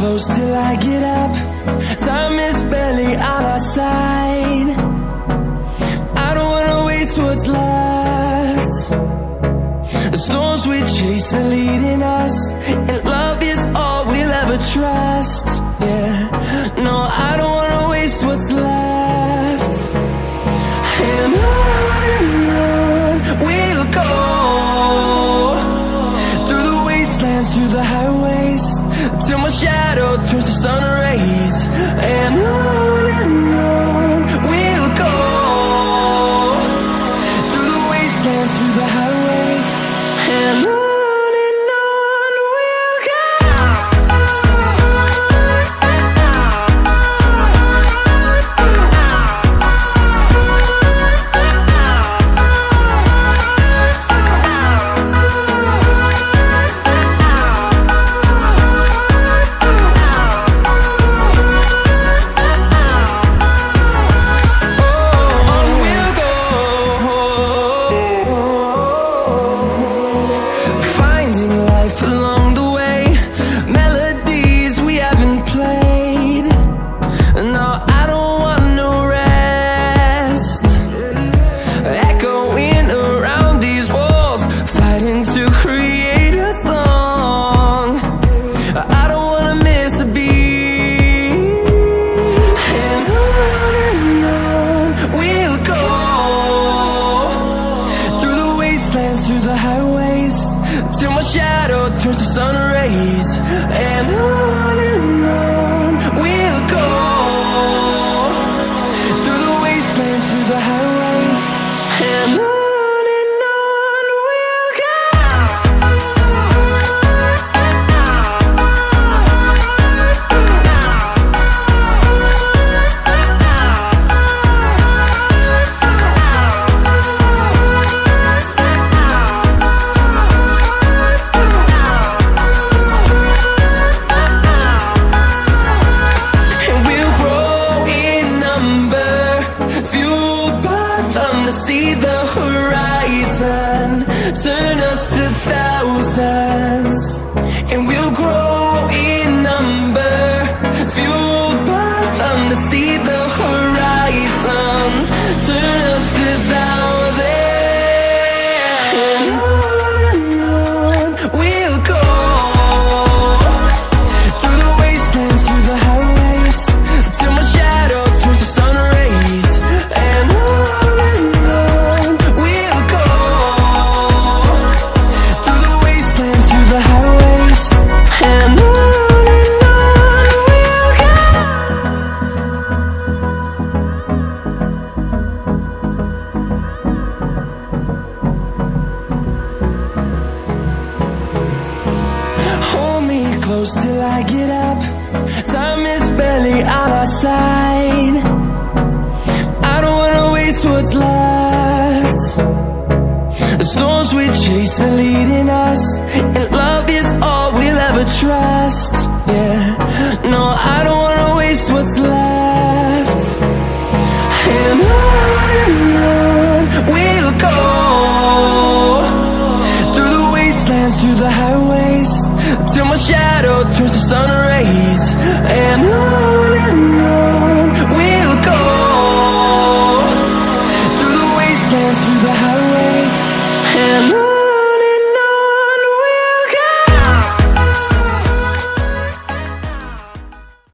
close till I get up. Time is barely on our side. I don't wanna waste what's left. The storms we chase are leading us, and love is all we'll ever trust. Yeah, no, I don't wanna waste what's left. And on we'll go, through the wastelands, through the highways, till my shadow turns to sun rays. And on we'll go, through the wastelands, through the highways, and on we'll go. Through the highways, till my shadow turns to sun rays. And on we'll go, through the wastelands, through the highways, and on we'll go. See the horizon, turn us to thousands, and we'll grow in number, fueled by them to see the horizon, turn us to thousands. And on we'll go, through the wastelands, through the highways, till my shadow turns to sun rays. And close till I get up. Time is barely on our side. I don't wanna waste what's left. The storms we chase are leading us, and love is all we'll ever trust. Yeah, no, I don't wanna waste what's left. And on we'll go, through the wastelands, through the highways, till my shadow turns to sun